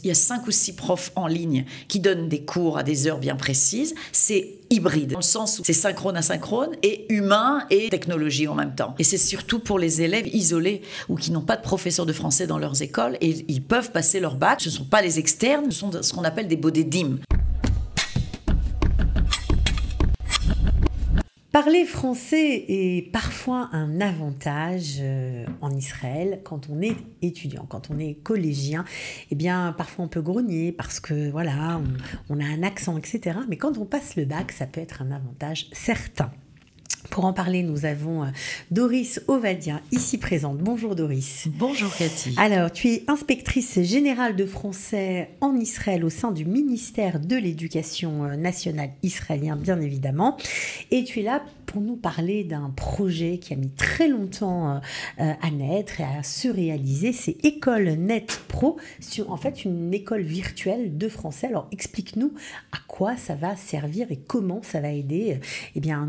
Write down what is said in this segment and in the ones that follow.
il y a 5 ou 6 profs en ligne qui donnent des cours à des heures bien précises. C'est hybride, dans le sens où c'est synchrone asynchrone et humain et technologie en même temps. Et c'est surtout pour les élèves isolés ou qui n'ont pas de professeur de français dans leurs écoles et ils peuvent passer leur bac. Ce ne sont pas les externes, ce sont ce qu'on appelle des bodédimes. Parler français est parfois un avantage en Israël quand on est étudiant, quand on est collégien. Eh bien, parfois on peut grogner parce que voilà, on a un accent, etc. Mais quand on passe le bac, ça peut être un avantage certain. Pour en parler, nous avons Doris Ovadia, ici présente. Bonjour Doris. Bonjour Cathy. Alors, tu es inspectrice générale de français en Israël au sein du ministère de l'Éducation nationale israélien, bien évidemment. Et tu es là pour nous parler d'un projet qui a mis très longtemps à naître et à se réaliser. C'est École Net Pro, en fait une école virtuelle de français. Alors, explique-nous à quoi ça va servir et comment ça va aider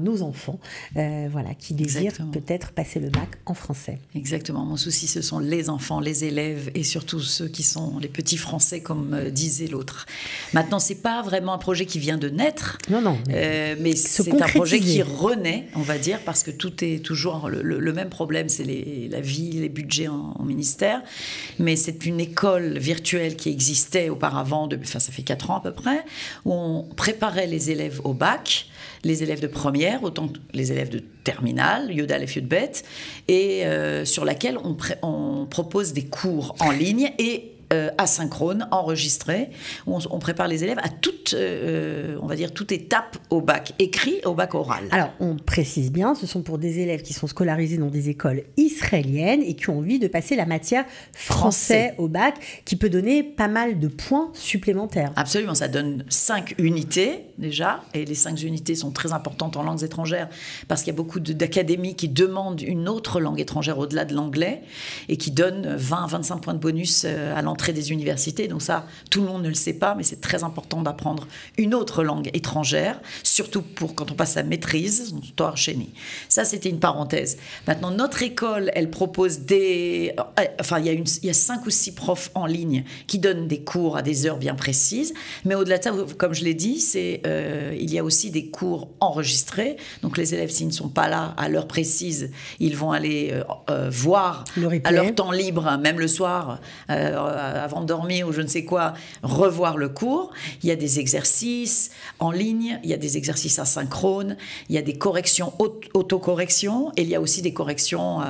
nos enfants. Voilà, qui désirent peut-être passer le bac en français. Exactement. Mon souci, ce sont les enfants, les élèves et surtout ceux qui sont les petits français, comme disait l'autre. Maintenant, c'est pas vraiment un projet qui vient de naître. Non. Mais c'est un projet qui renaît, on va dire, parce que tout est toujours le même problème, c'est la vie, les budgets en ministère. Mais c'est une école virtuelle qui existait auparavant, ça fait 4 ans à peu près, où on préparait les élèves au bac, les élèves de première, autant que les élèves de terminale, Yud Aleph Yud Bet, et sur laquelle on propose des cours en ligne et asynchrone, enregistré, où on prépare les élèves à toute étape au bac écrit, au bac oral. Alors, on précise bien, ce sont pour des élèves qui sont scolarisés dans des écoles israéliennes et qui ont envie de passer la matière français au bac, qui peut donner pas mal de points supplémentaires. Absolument, ça donne 5 unités déjà, et les 5 unités sont très importantes en langues étrangères, parce qu'il y a beaucoup d'académies qui demandent une autre langue étrangère au-delà de l'anglais, et qui donnent 20-25 points de bonus à l'entrée des universités. Donc ça, tout le monde ne le sait pas, mais c'est très important d'apprendre une autre langue étrangère, surtout pour quand on passe à maîtrise, son Toar Sheni. Ça, c'était une parenthèse. Maintenant, notre école, elle propose il y a 5 ou 6 profs en ligne qui donnent des cours à des heures bien précises, mais au-delà de ça, comme je l'ai dit, il y a aussi des cours enregistrés. Donc les élèves, s'ils ne sont pas là à l'heure précise, ils vont aller voir à leur temps libre, même le soir, avant de dormir ou je ne sais quoi, revoir le cours. Il y a des exercices en ligne, il y a des exercices asynchrones, il y a des corrections, autocorrections, et il y a aussi des corrections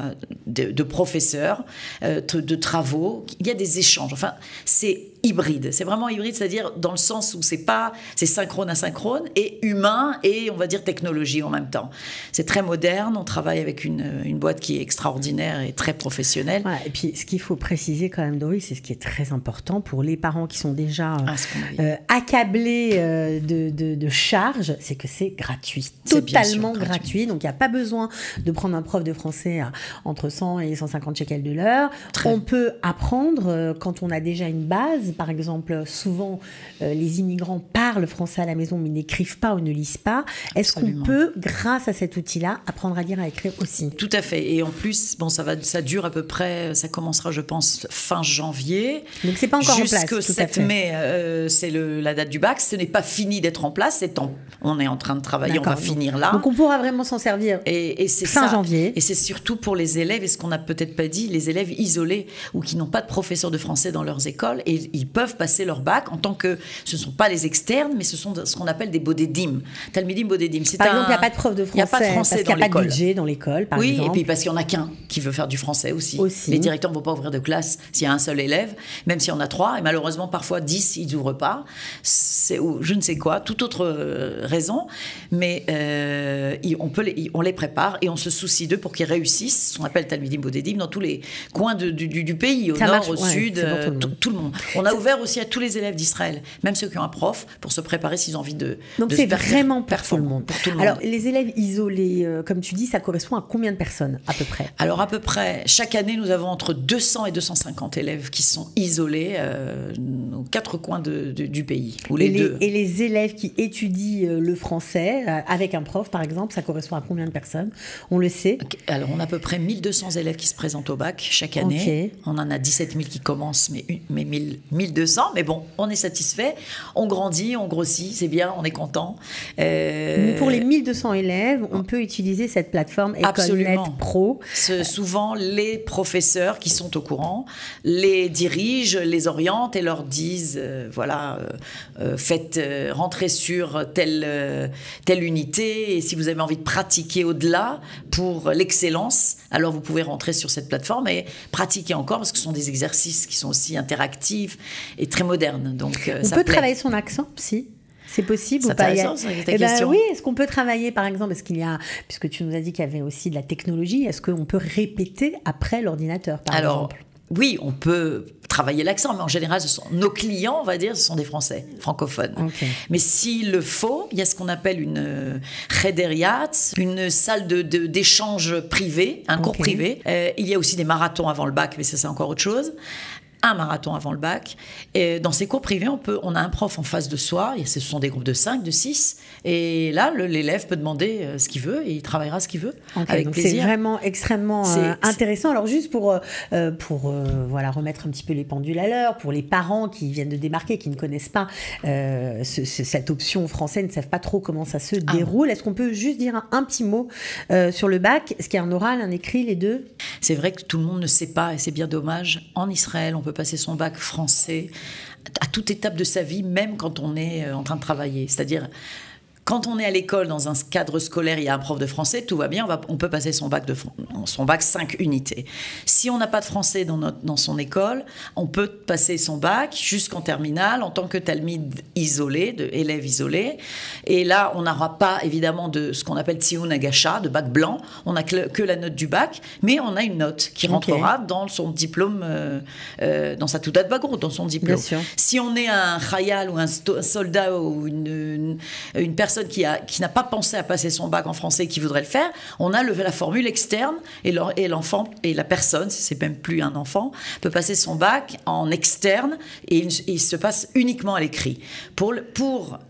de professeurs, de travaux. Il y a des échanges. Enfin, c'est hybride. C'est vraiment hybride, c'est-à-dire dans le sens où c'est synchrone asynchrone et humain et on va dire technologie en même temps. C'est très moderne. On travaille avec une boîte qui est extraordinaire et très professionnelle. Ouais, et puis ce qu'il faut préciser quand même, Doris, c'est ce qui est très important pour les parents qui sont déjà accablés de charges, c'est que c'est gratuit, totalement gratuit. Donc il n'y a pas besoin de prendre un prof de français à entre 100 et 150 shekels de l'heure. On peut apprendre quand on a déjà une base. Par exemple, souvent, les immigrants parlent français à la maison, mais n'écrivent pas ou ne lisent pas. Est-ce qu'on peut, grâce à cet outil-là, apprendre à lire et à écrire aussi? Tout à fait. Et en plus, ça dure à peu près, ça commencera, je pense, fin janvier. Donc, c'est pas encore en place. Jusqu'au 7 mai, c'est la date du bac. Ce n'est pas fini d'être en place. On est en train de travailler, on va finir là. Donc, on pourra vraiment s'en servir et c'est fin janvier. Et c'est surtout pour les élèves, et ce qu'on n'a peut-être pas dit, les élèves isolés ou qui n'ont pas de professeur de français dans leurs écoles, et ils peuvent passer leur bac en tant que, ce ne sont pas les externes, mais ce sont ce qu'on appelle des bodédim. Talmidim bodédim. Par exemple, il n'y a pas de prof de français, parce qu'il n'y a pas de budget dans l'école, par exemple. Oui, et puis parce qu'il n'y en a qu'un qui veut faire du français aussi. Les directeurs ne vont pas ouvrir de classe s'il y a un seul élève, même s'il y en a 3, et malheureusement, parfois 10, ils n'ouvrent pas. C'est je ne sais quoi, toute autre raison, mais on les prépare et on se soucie d'eux pour qu'ils réussissent, ce qu'on appelle Talmidim bodédim, dans tous les coins du pays, au nord, au sud, tout le monde. On a ouvert aussi à tous les élèves d'Israël, même ceux qui ont un prof, pour se préparer s'ils ont envie de Donc c'est vraiment pour tout le monde. Alors, monde. les élèves isolés, comme tu dis, ça correspond à combien de personnes, à peu près? Alors, à peu près, chaque année, nous avons entre 200 et 250 élèves qui sont isolés. Donc, quatre coins du pays, ou les deux. Et les élèves qui étudient le français, avec un prof par exemple, ça correspond à combien de personnes? On le sait. Alors, on a à peu près 1200 élèves qui se présentent au bac chaque année. On en a 17 000 qui commencent, mais 1200. Mais bon, on est satisfait. On grandit, on grossit, c'est bien, on est content. Pour les 1200 élèves, on peut utiliser cette plateforme Ecolnet Pro. Souvent, les professeurs qui sont au courant les dirigent, les orientent et leur disent faites rentrer sur telle unité, et si vous avez envie de pratiquer au-delà pour l'excellence, alors vous pouvez rentrer sur cette plateforme et pratiquer encore, parce que ce sont des exercices qui sont aussi interactifs et très modernes. Donc, on peut travailler son accent, si c'est possible ou pas? Oui, est-ce qu'on peut travailler, par exemple, est-ce qu'il y a, puisque tu nous as dit qu'il y avait aussi de la technologie, est-ce qu'on peut répéter après l'ordinateur, par exemple? Oui, on peut travailler l'accent, mais en général, nos clients, on va dire, ce sont des Français francophones. Okay. Mais s'il le faut, il y a ce qu'on appelle une Rederiat, une salle d'échange privé, un cours privé. Il y a aussi des marathons avant le bac, mais ça, c'est encore autre chose. Un marathon avant le bac. Et dans ces cours privés, on a un prof en face de soi, et ce sont des groupes de 5, de 6, et là, l'élève peut demander ce qu'il veut, et il travaillera ce qu'il veut, avec plaisir. C'est vraiment extrêmement intéressant. Alors juste pour remettre un petit peu les pendules à l'heure, pour les parents qui viennent de démarquer, qui ne connaissent pas cette option française, ne savent pas trop comment ça se déroule, est-ce qu'on peut juste dire un petit mot sur le bac? Est-ce qu'il y a un oral, un écrit, les deux? C'est vrai que tout le monde ne sait pas, et c'est bien dommage. En Israël, on peut passer son bac français à toute étape de sa vie, même quand on est en train de travailler. C'est-à-dire, quand on est à l'école, dans un cadre scolaire, il y a un prof de français, tout va bien, on peut passer son bac 5 unités. Si on n'a pas de français dans son école, on peut passer son bac jusqu'en terminale en tant que talmide isolé, élève isolé. Et là, on n'aura pas évidemment de ce qu'on appelle tsioun agasha, de bac blanc. On n'a que la note du bac, mais on a une note qui rentrera dans son diplôme, dans sa toudat bagrut, dans son diplôme. Si on est un khayal ou un soldat ou une personne qui n'a pas pensé à passer son bac en français et qui voudrait le faire, on a la formule externe, et l'enfant, et la personne, c'est même plus un enfant, peut passer son bac en externe, et il se passe uniquement à l'écrit. Pour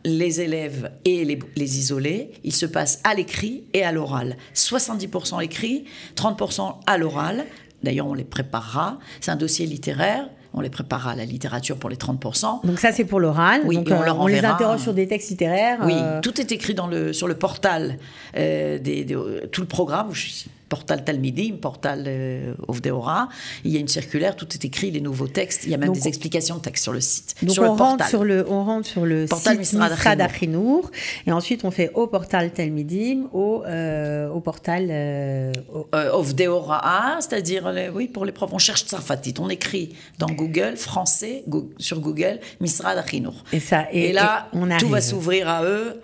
les élèves et les isolés, il se passe à l'écrit et à l'oral. 70% l'écrit, 30% à l'oral. D'ailleurs, on les préparera. C'est un dossier littéraire. On les préparera à la littérature pour les 30%. Donc ça, c'est pour l'oral. Oui, donc, on les interroge sur des textes littéraires. Oui, tout est écrit sur le portal, tout le programme. Portal Talmidim, portal Ovdeora. Il y a une circulaire, tout est écrit, les nouveaux textes. Il y a même des explications de textes sur le site. Donc on rentre sur le portal site Misrad Achinour, et ensuite on fait au portal Talmidim, au portal Ovdeora, c'est-à-dire pour les profs, on cherche Tsarfatit, on écrit dans Google français sur Google Misrad Achinour. Et là, tout va s'ouvrir à eux.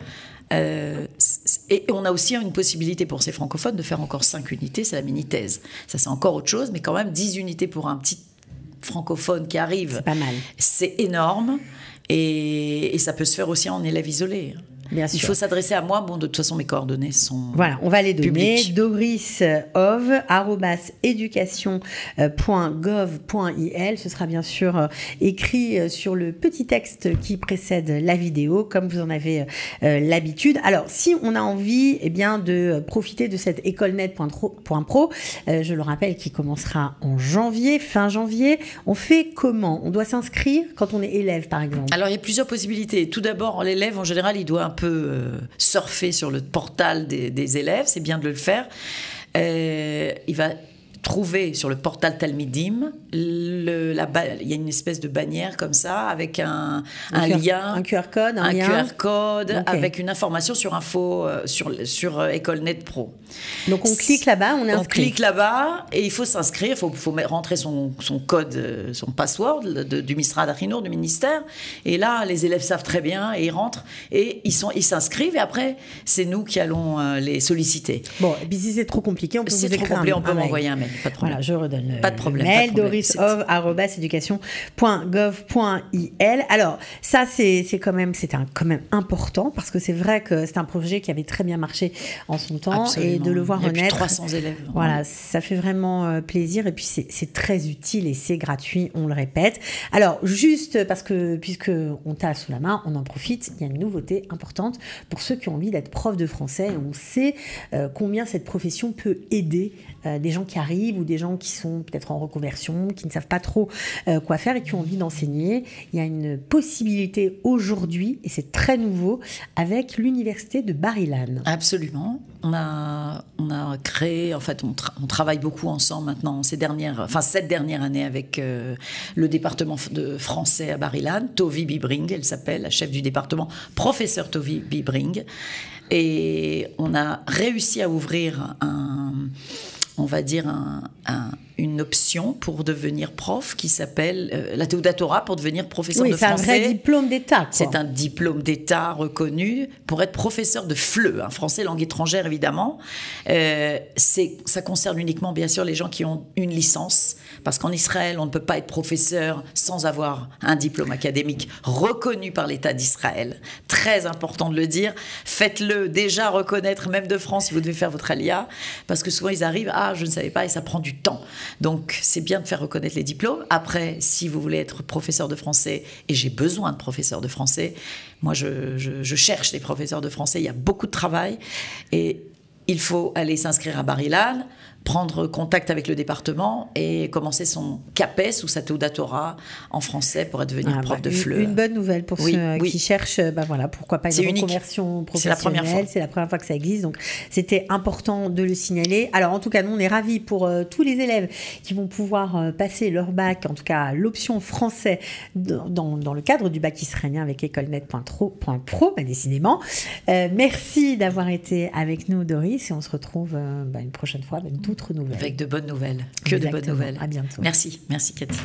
Et on a aussi une possibilité pour ces francophones de faire encore 5 unités, c'est la mini-thèse. Ça, c'est encore autre chose, mais quand même 10 unités pour un petit francophone qui arrive. C'est pas mal. C'est énorme, et ça peut se faire aussi en élève isolé. Bien sûr. Il faut s'adresser à moi. Bon, de toute façon, mes coordonnées sont Voilà, on va les donner. publiques. doris@education.gov.il. Ce sera bien sûr écrit sur le petit texte qui précède la vidéo, comme vous en avez l'habitude. Alors, si on a envie de profiter de cette Ecolnet.pro, je le rappelle, qui commencera en janvier, fin janvier, on fait comment? On doit s'inscrire quand on est élève, par exemple? Alors, il y a plusieurs possibilités. Tout d'abord, l'élève, en général, il doit un peu surfer sur le portal des élèves. C'est bien de le faire. Il va trouver sur le portal Talmidim, il y a une espèce de bannière comme ça, avec un lien. Un QR code, un lien. QR code, okay. Avec une information sur Ecolnet Pro. Donc on clique là-bas, on est inscrit. On clique là-bas, et il faut s'inscrire, il faut rentrer son code, son password du Misrad Achinour, du ministère. Et là, les élèves savent très bien, et ils rentrent, et ils s'inscrivent, et après, c'est nous qui allons les solliciter. Bon, et puis si c'est trop compliqué, on peut vous écrire on peut m'envoyer un mail. pas de problème. Voilà, je redonne Pas de problème, le mail, pas de problème. doris@education.gov.il. Alors, ça, c'est quand même important parce que c'est vrai que c'est un projet qui avait très bien marché en son temps. Absolument. Et de le voir il y a plus de renaître. 300 élèves. Voilà, ça fait vraiment plaisir et puis c'est très utile et c'est gratuit, on le répète. Alors, juste parce que puisque on t'a sous la main, on en profite, il y a une nouveauté importante pour ceux qui ont envie d'être prof de français. On sait combien cette profession peut aider des gens qui arrivent ou des gens qui sont peut-être en reconversion, qui ne savent pas trop quoi faire et qui ont envie d'enseigner. Il y a une possibilité aujourd'hui, et c'est très nouveau, avec l'université de Bar-Ilan. Absolument. On a créé, en fait, on travaille beaucoup ensemble maintenant cette dernière année avec le département de français à Bar-Ilan, Tovi Bibring, elle s'appelle, la chef du département, professeur Tovi Bibring. Et on a réussi à ouvrir une option pour devenir prof qui s'appelle la Teudat Torah pour devenir professeur de français. C'est un vrai diplôme d'État. C'est un diplôme d'État reconnu pour être professeur de FLE, français langue étrangère évidemment. Ça concerne uniquement bien sûr les gens qui ont une licence, parce qu'en Israël on ne peut pas être professeur sans avoir un diplôme académique reconnu par l'État d'Israël. Très important de le dire. Faites-le déjà reconnaître, même de France si vous devez faire votre alia, parce que souvent ils arrivent, je ne savais pas, et ça prend du temps. Donc, c'est bien de faire reconnaître les diplômes. Après, si vous voulez être professeur de français, et j'ai besoin de professeurs de français, moi, je cherche des professeurs de français. Il y a beaucoup de travail. Et il faut aller s'inscrire à Bar-Ilan, prendre contact avec le département et commencer son CAPES ou sa Teudat Torah en français pour devenir prof de FLE. Une bonne nouvelle pour ceux qui cherchent, pourquoi pas une reconversion professionnelle. C'est la première fois que ça existe, donc c'était important de le signaler. Alors en tout cas, nous on est ravis pour tous les élèves qui vont pouvoir passer leur bac, en tout cas l'option français dans le cadre du bac israélien avec écolenet.pro, décidément. Merci d'avoir été avec nous, Doris, et on se retrouve une prochaine fois avec d'autres nouvelles. Avec de bonnes nouvelles. De bonnes nouvelles. À bientôt. Merci Cathy.